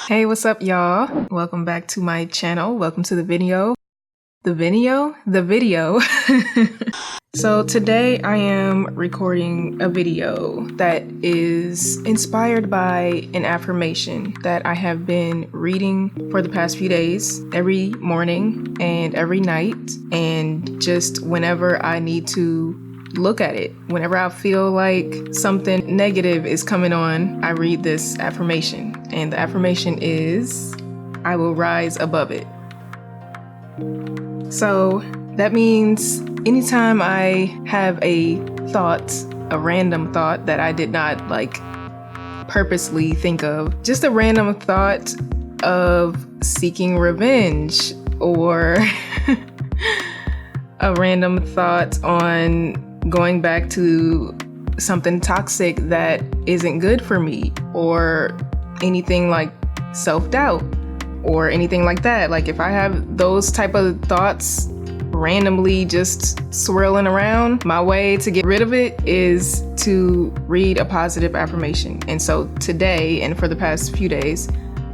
Hey, what's up, y'all? Welcome back to my channel. Welcome to the video. The video. So today I am recording a video that is inspired by an affirmation that I have been reading for the past few days, every morning and every night, and just whenever I need to look at it. Whenever I feel like something negative is coming on, I read this affirmation. And the affirmation is, I will rise above it. So that means anytime I have a thought, a random thought that I did not purposely think of, just a random thought of seeking revenge or a random thought on going back to something toxic that isn't good for me, or anything like self-doubt or anything like that. Like if I have those type of thoughts randomly just swirling around, my way to get rid of it is to read a positive affirmation. And so today, and for the past few days,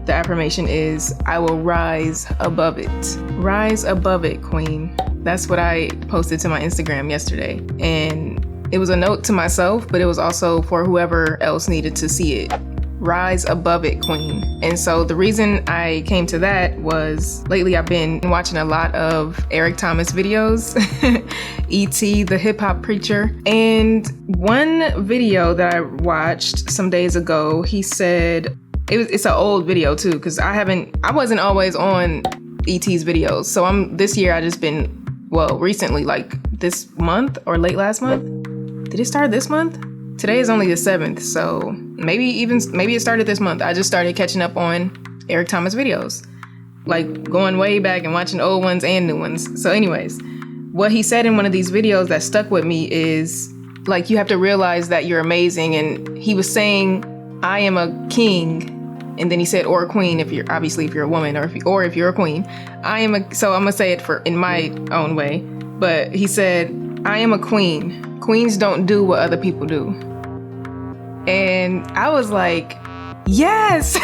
the affirmation is, I will rise above it. Rise above it, queen. That's what I posted to my Instagram yesterday. And it was a note to myself, but it was also for whoever else needed to see it. Rise above it, queen. And so the reason I came to that was lately I've been watching a lot of Eric Thomas videos, E.T. the hip hop preacher. And one video that I watched some days ago, he said, it's an old video too, because I wasn't always on E.T.'s videos. So this year I just been, recently, like this month or late last month. Did it start this month? Today is only the 7th, so maybe it started this month. I just started catching up on Eric Thomas videos, like going way back and watching old ones and new ones. So anyways, what he said in one of these videos that stuck with me is, like, you have to realize that you're amazing. And he was saying, I am a king. And then he said, or a queen, if you're a woman, or if you're a queen. So I'm gonna say it in my own way. But he said, I am a queen. Queens don't do what other people do. And I was like, yes,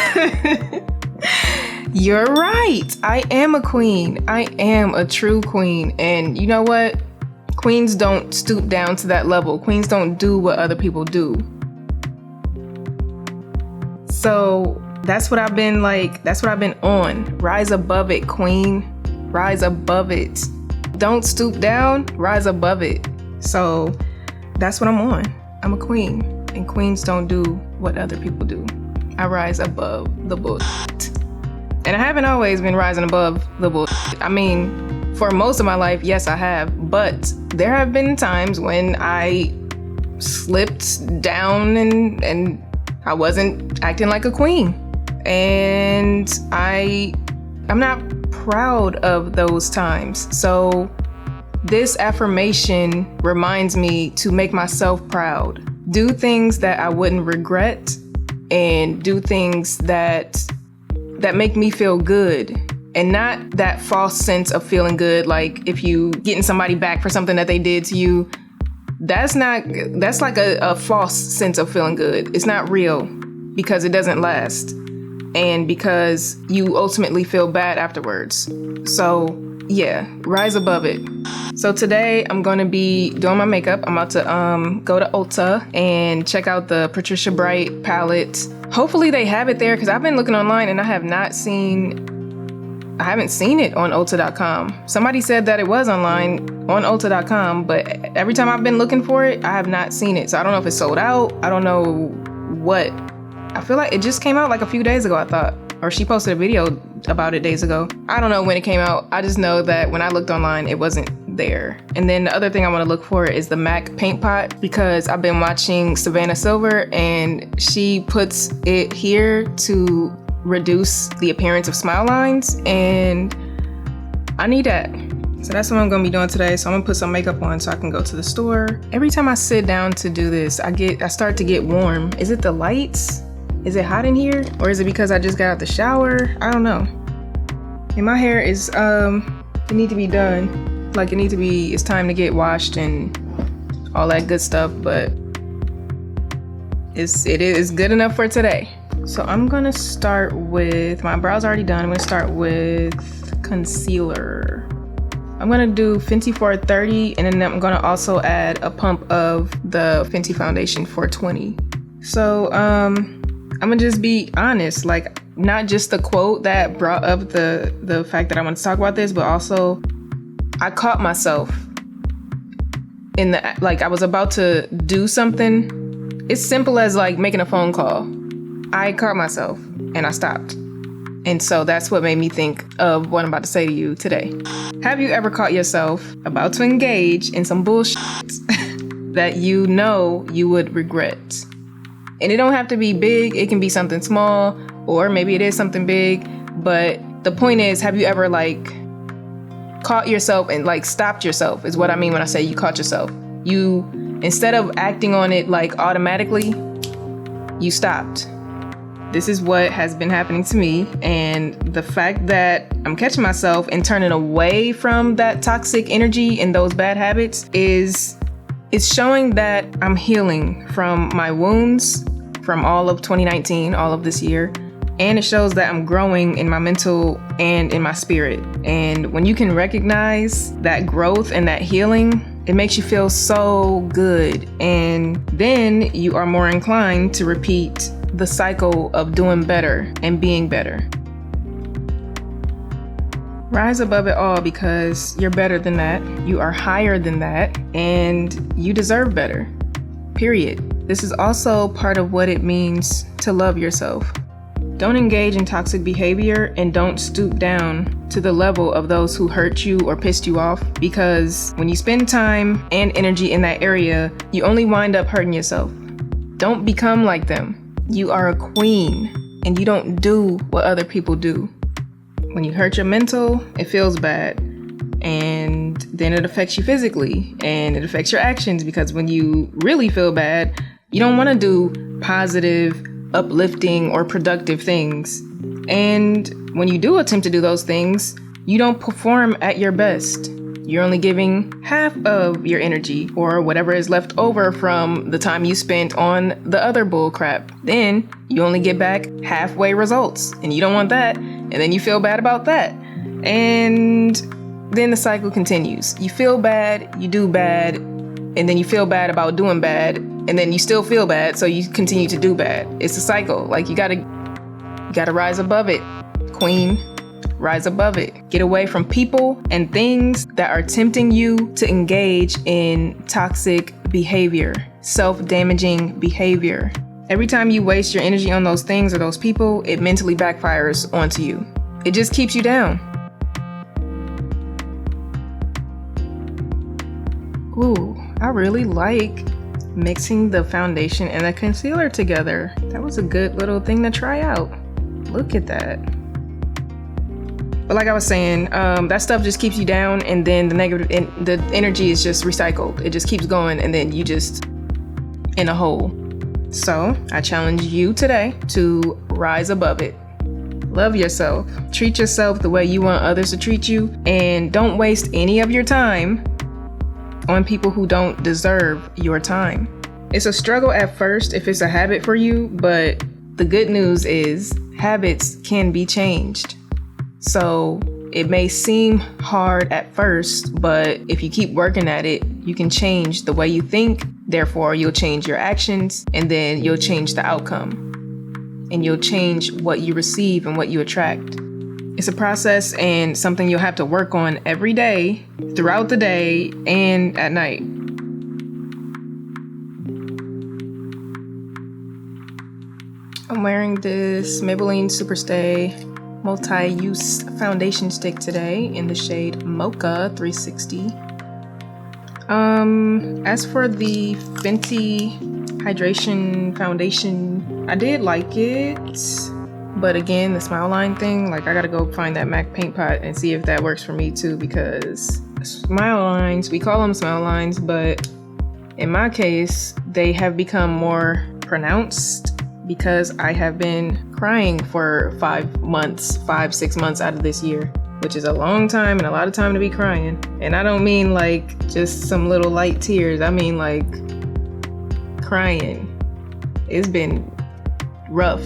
you're right. I am a queen. I am a true queen. And you know what? Queens don't stoop down to that level. Queens don't do what other people do. So that's what I've been on. Rise above it, queen. Rise above it. Don't stoop down, rise above it. So that's what I'm on. I'm a queen, and queens don't do what other people do. I rise above the bullshit. And I haven't always been rising above the bullshit. I mean, for most of my life, yes, I have. But there have been times when I slipped down and I wasn't acting like a queen. And I'm not proud of those times. So this affirmation reminds me to make myself proud. Do things that I wouldn't regret, and do things that make me feel good, and not that false sense of feeling good. Like if you getting somebody back for something that they did to you, that's like a false sense of feeling good. It's not real, because it doesn't last. And because you ultimately feel bad afterwards. So yeah, rise above it. So today I'm going to be doing my makeup. I'm about to go to Ulta and check out the Patricia Bright palette. Hopefully they have it there, because I've been looking online and I haven't seen it on Ulta.com. Somebody said that it was online on Ulta.com, but every time I've been looking for it, I have not seen it. So I don't know if it's sold out. I don't know what. I feel like it just came out like a few days ago, I thought. Or she posted a video about it days ago. I don't know when it came out. I just know that when I looked online, it wasn't there. And then the other thing I want to look for is the MAC paint pot, because I've been watching Savannah Silver and she puts it here to reduce the appearance of smile lines, and I need that. So that's what I'm gonna be doing today. So I'm gonna put some makeup on so I can go to the store. Every time I sit down to do this, I start to get warm. Is it the lights? Is it hot in here? Or is it because I just got out the shower? I don't know. And my hair is, it need to be done. Like it's time to get washed and all that good stuff, but it is good enough for today. So I'm gonna start with, my brows already done. I'm gonna start with concealer. I'm gonna do Fenty 430, and then I'm gonna also add a pump of the Fenty foundation 420. So I'm gonna just be honest, like not just the quote that brought up the fact that I want to talk about this, but also I caught myself in the, like I was about to do something. It's simple as like making a phone call. I caught myself and I stopped. And so that's what made me think of what I'm about to say to you today. Have you ever caught yourself about to engage in some bullshit that you know you would regret? And it don't have to be big. It can be something small, or maybe it is something big. But the point is, have you ever like caught yourself and like stopped yourself is what I mean when I say you caught yourself. You, instead of acting on it like automatically, you stopped. This is what has been happening to me, and the fact that I'm catching myself and turning away from that toxic energy and those bad habits is showing that I'm healing from my wounds from all of 2019, all of this year, and it shows that I'm growing in my mental and in my spirit. And when you can recognize that growth and that healing, it makes you feel so good, and then you are more inclined to repeat the cycle of doing better and being better. Rise above it all, because you're better than that, you are higher than that, and you deserve better. Period. This is also part of what it means to love yourself. Don't engage in toxic behavior, and don't stoop down to the level of those who hurt you or pissed you off, because when you spend time and energy in that area, you only wind up hurting yourself. Don't become like them. You are a queen, and you don't do what other people do. When you hurt your mental, it feels bad, and then it affects you physically, and it affects your actions, because when you really feel bad, you don't want to do positive, uplifting, or productive things. And when you do attempt to do those things, you don't perform at your best. You're only giving half of your energy, or whatever is left over from the time you spent on the other bull crap. Then you only get back halfway results, and you don't want that. And then you feel bad about that. And then the cycle continues. You feel bad, you do bad, and then you feel bad about doing bad, and then you still feel bad, so you continue to do bad. It's a cycle. Like you gotta rise above it, queen. Rise above it. Get away from people and things that are tempting you to engage in toxic behavior, self-damaging behavior. Every time you waste your energy on those things or those people, it mentally backfires onto you. It just keeps you down. Ooh, I really like mixing the foundation and the concealer together. That was a good little thing to try out. Look at that. But like I was saying, that stuff just keeps you down, and then the energy is just recycled. It just keeps going, and then you just in a hole. So I challenge you today to rise above it. Love yourself. Treat yourself the way you want others to treat you, and don't waste any of your time on people who don't deserve your time. It's a struggle at first if it's a habit for you, but the good news is habits can be changed. So it may seem hard at first, but if you keep working at it, you can change the way you think. Therefore, you'll change your actions, and then you'll change the outcome. And you'll change what you receive and what you attract. It's a process and something you'll have to work on every day, throughout the day, and at night. I'm wearing this Maybelline Superstay multi-use foundation stick today in the shade Mocha 360. As for the Fenty hydration foundation, I did like it, but again, the smile line thing, like I gotta go find that MAC paint pot and see if that works for me too, because smile lines, we call them smile lines, but in my case, they have become more pronounced because I have been crying for 6 months out of this year, which is a long time and a lot of time to be crying. And I don't mean like just some little light tears. I mean like crying. It's been rough.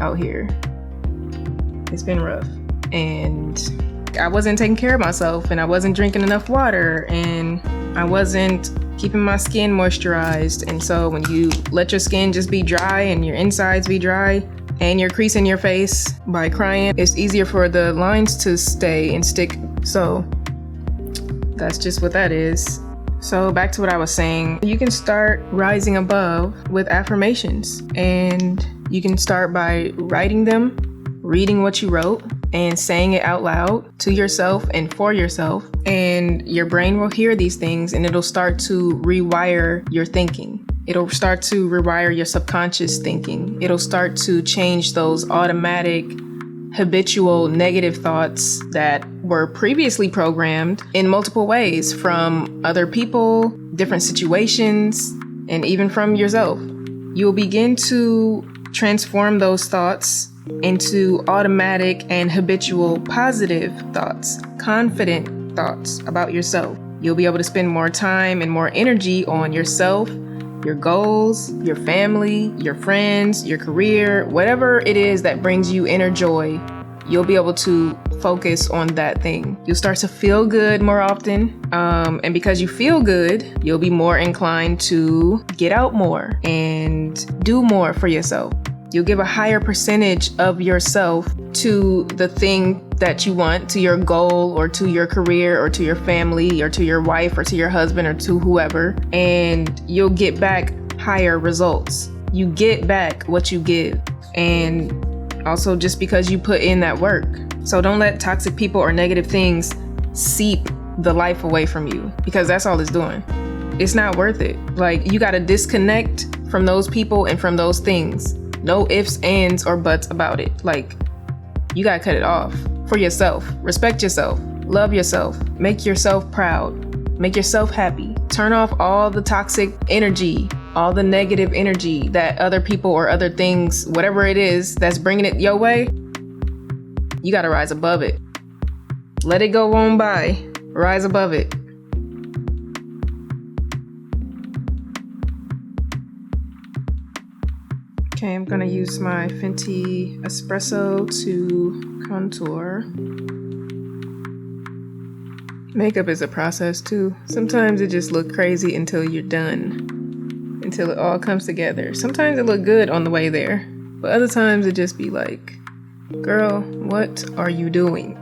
out here. It's been rough. And I wasn't taking care of myself, and I wasn't drinking enough water, and I wasn't keeping my skin moisturized. And so when you let your skin just be dry and your insides be dry and you're creasing your face by crying, it's easier for the lines to stay and stick. So that's just what that is. So back to what I was saying, you can start rising above with affirmations, and you can start by writing them, reading what you wrote, and saying it out loud to yourself and for yourself. And your brain will hear these things, and it'll start to rewire your thinking. It'll start to rewire your subconscious thinking. It'll start to change those automatic, habitual negative thoughts that were previously programmed in multiple ways from other people, different situations, and even from yourself. You'll begin to transform those thoughts into automatic and habitual positive thoughts, confident thoughts about yourself. You'll be able to spend more time and more energy on yourself, your goals, your family, your friends, your career, whatever it is that brings you inner joy. You'll be able to focus on that thing. You'll start to feel good more often. And because you feel good, you'll be more inclined to get out more and do more for yourself. You'll give a higher percentage of yourself to the thing that you want, to your goal or to your career or to your family or to your wife or to your husband or to whoever, and you'll get back higher results. You get back what you give, and also just because you put in that work. So don't let toxic people or negative things seep the life away from you, because that's all it's doing. It's not worth it. Like, you got to disconnect from those people and from those things. No ifs, ands, or buts about it. Like, you gotta cut it off for yourself. Respect yourself. Love yourself. Make yourself proud. Make yourself happy. Turn off all the toxic energy, all the negative energy that other people or other things, whatever it is that's bringing it your way. You gotta rise above it. Let it go on by. Rise above it. Okay, I'm gonna use my Fenty Espresso to contour. Makeup is a process too. Sometimes it just looks crazy until you're done, until it all comes together. Sometimes it look good on the way there, but other times it just be like, girl, what are you doing?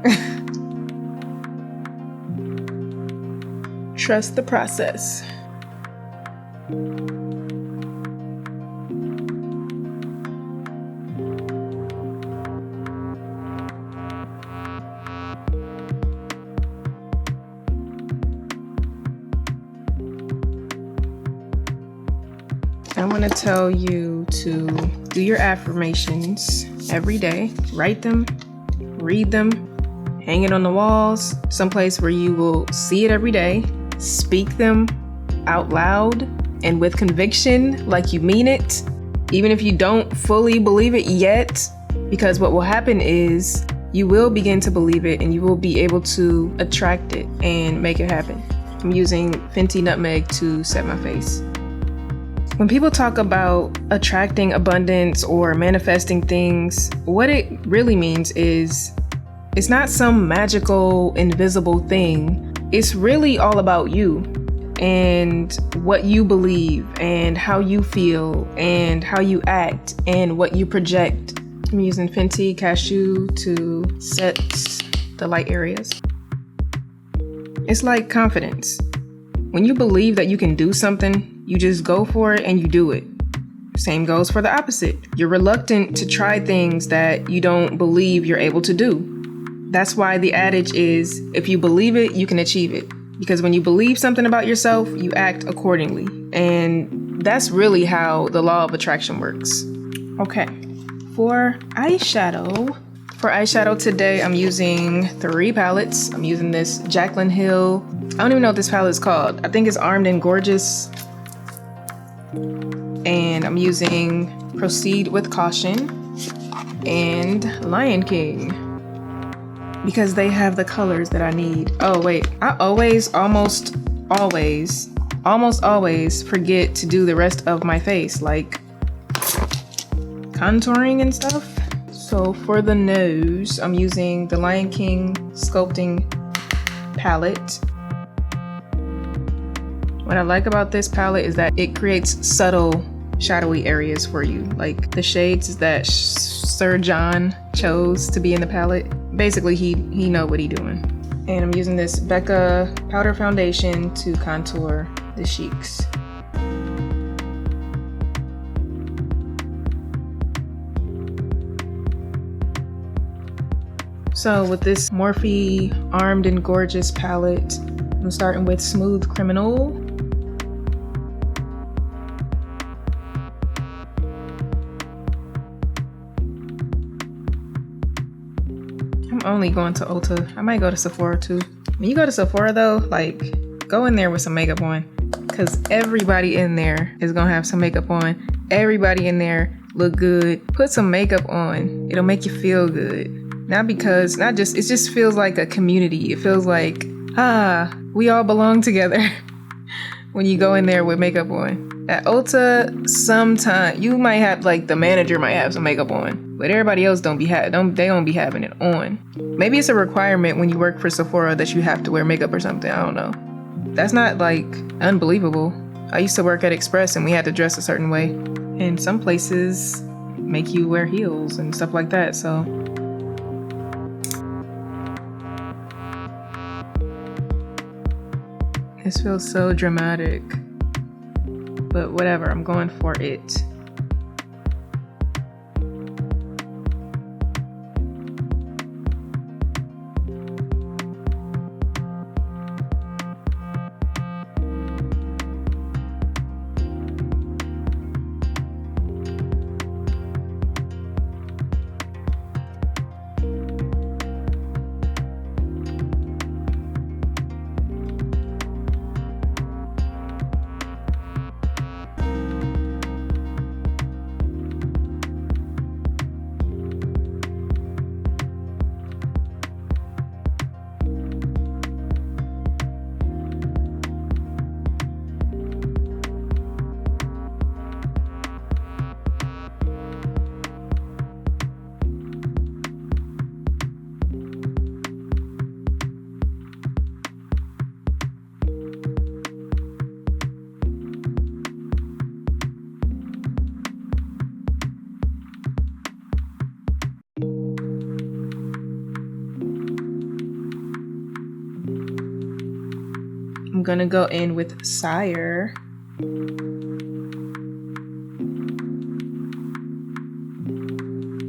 Trust the process. I want to tell you to do your affirmations every day. Write them, read them, hang it on the walls, someplace where you will see it every day. Speak them out loud and with conviction, like you mean it, even if you don't fully believe it yet, because what will happen is you will begin to believe it and you will be able to attract it and make it happen. I'm using Fenty Nutmeg to set my face. When people talk about attracting abundance or manifesting things, what it really means is it's not some magical, invisible thing. It's really all about you and what you believe and how you feel and how you act and what you project. I'm using Fenty Cashew to set the light areas. It's like confidence. When you believe that you can do something, you just go for it and you do it. Same goes for the opposite. You're reluctant to try things that you don't believe you're able to do. That's why the adage is, if you believe it, you can achieve it. Because when you believe something about yourself, you act accordingly. And that's really how the law of attraction works. Okay, for eyeshadow. For eyeshadow today, I'm using 3 palettes. I'm using this Jaclyn Hill. I don't even know what this palette is called. I think it's Armed and Gorgeous. And I'm using Proceed with Caution and Lion King because they have the colors that I need. Oh wait, I almost always forget to do the rest of my face, like contouring and stuff. So for the nose, I'm using the Lion King sculpting palette. What I like about this palette is that it creates subtle shadowy areas for you, like the shades that Sir John chose to be in the palette. Basically, he know what he doing. And I'm using this Becca powder foundation to contour the cheeks. So with this Morphe Armed and Gorgeous palette, I'm starting with Smooth Criminal. I'm only going to Ulta. I might go to Sephora too. When you go to Sephora though, like, go in there with some makeup on, because everybody in there is gonna have some makeup on. Everybody in there look good. Put some makeup on. It'll make you feel good. It just feels like a community. It feels like, we all belong together when you go in there with makeup on. At Ulta, sometimes you might have, like, the manager might have some makeup on, but everybody else don't be having it on. Maybe it's a requirement when you work for Sephora that you have to wear makeup or something. I don't know. That's not, like, unbelievable. I used to work at Express and we had to dress a certain way. And some places make you wear heels and stuff like that, so. This feels so dramatic, but whatever, I'm going for it. I'm gonna go in with Sire.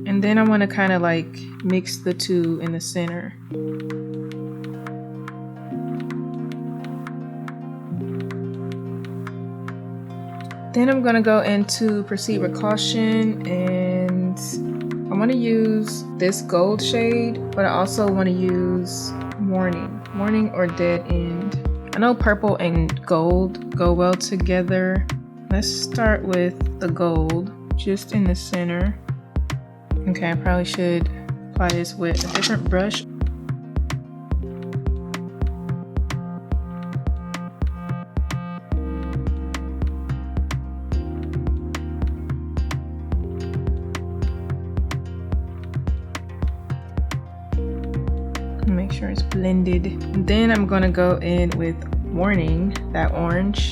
And then I want to kind of like mix the two in the center. Then I'm gonna go into Proceed with Caution, and I want to use this gold shade, but I also want to use Morning or Dead End. I know purple and gold go well together. Let's start with the gold, just in the center. Okay, I probably should apply this with a different brush. Make sure it's blended. And then I'm gonna go in with Warning, that orange.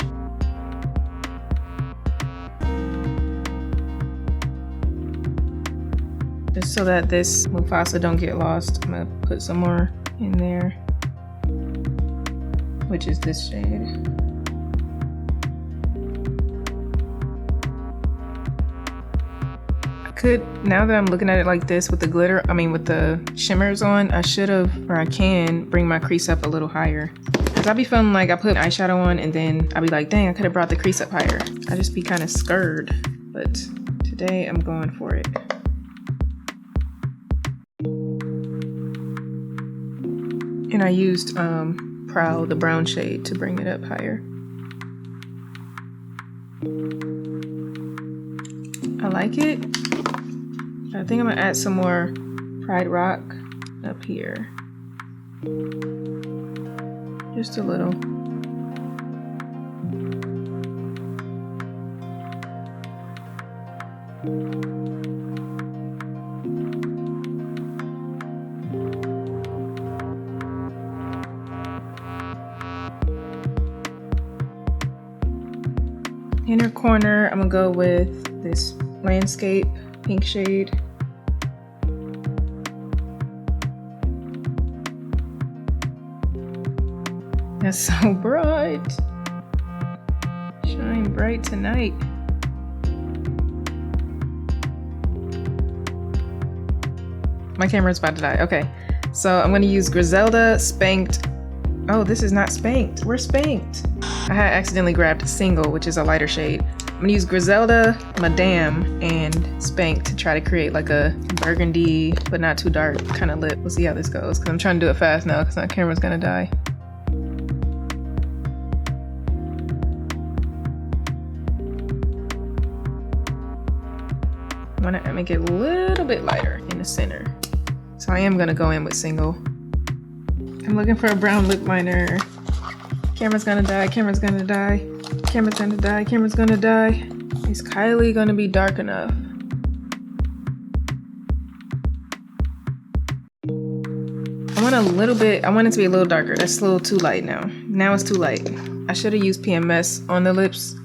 Just so that this Mufasa don't get lost, I'm gonna put some more in there, which is this shade. Now that I'm looking at it like this with the glitter, with the shimmers on, I can bring my crease up a little higher. Cause I be feeling like I put eyeshadow on and then I be like, dang, I could have brought the crease up higher. I just be kind of scared, but today I'm going for it. And I used Proud, the brown shade, to bring it up higher. I like it. I think I'm gonna add some more Pride Rock up here. Just a little. Inner corner, I'm gonna go with this landscape pink shade. That's so bright. Shine bright tonight. My camera's about to die. Okay, so I'm gonna use Griselda Spanked. Oh, this is not Spanked. Where's Spanked? I had accidentally grabbed Single, which is a lighter shade. I'm gonna use Griselda, Madame, and Spanked to try to create like a burgundy, but not too dark kind of lip. We'll see how this goes, because I'm trying to do it fast now, because my camera's gonna die. I wanna make it a little bit lighter in the center. So I am gonna go in with Single. I'm looking for a brown lip liner. Camera's gonna die, camera's gonna die. Camera's gonna die, camera's gonna die. Is Kylie gonna be dark enough? I want it to be a little darker. That's a little too light now. Now it's too light. I should have used PMS on the lips,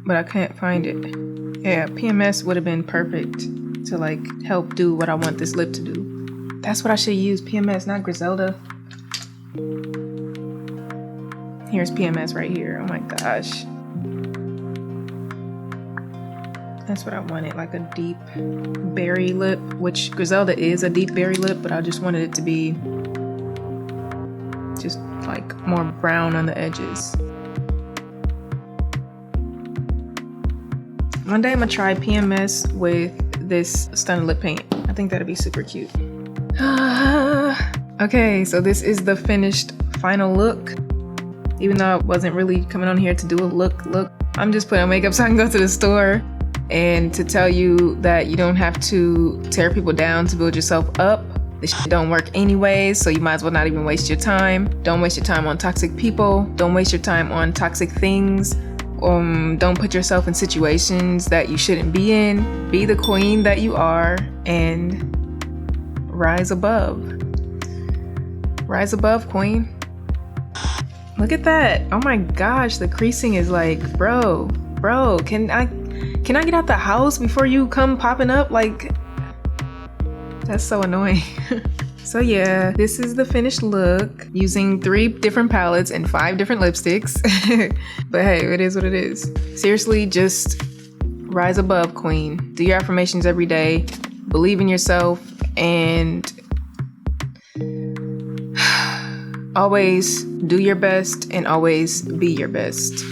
but I can't find it. Yeah, PMS would have been perfect to like help do what I want this lip to do. That's what I should use, PMS, not Griselda. Here's PMS right here. Oh my gosh. That's what I wanted, like a deep berry lip, which Griselda is a deep berry lip, but I just wanted it to be just like more brown on the edges. One day I'm gonna try PMS with this stunning lip paint. I think that'd be super cute. Okay, so this is the finished final look. Even though I wasn't really coming on here to do a look, I'm just putting on makeup so I can go to the store and to tell you that you don't have to tear people down to build yourself up. This shit don't work anyways, so you might as well not even waste your time. Don't waste your time on toxic people. Don't waste your time on toxic things. Don't put yourself in situations that you shouldn't be in. Be the queen that you are and rise above. Rise above, queen. Look at that. Oh my gosh, the creasing is like, bro, can I get out the house before you come popping up? Like, that's so annoying. So yeah, this is the finished look using 3 different palettes and 5 different lipsticks. But hey, it is what it is. Seriously, just rise above, queen. Do your affirmations every day. Believe in yourself and always do your best and always be your best.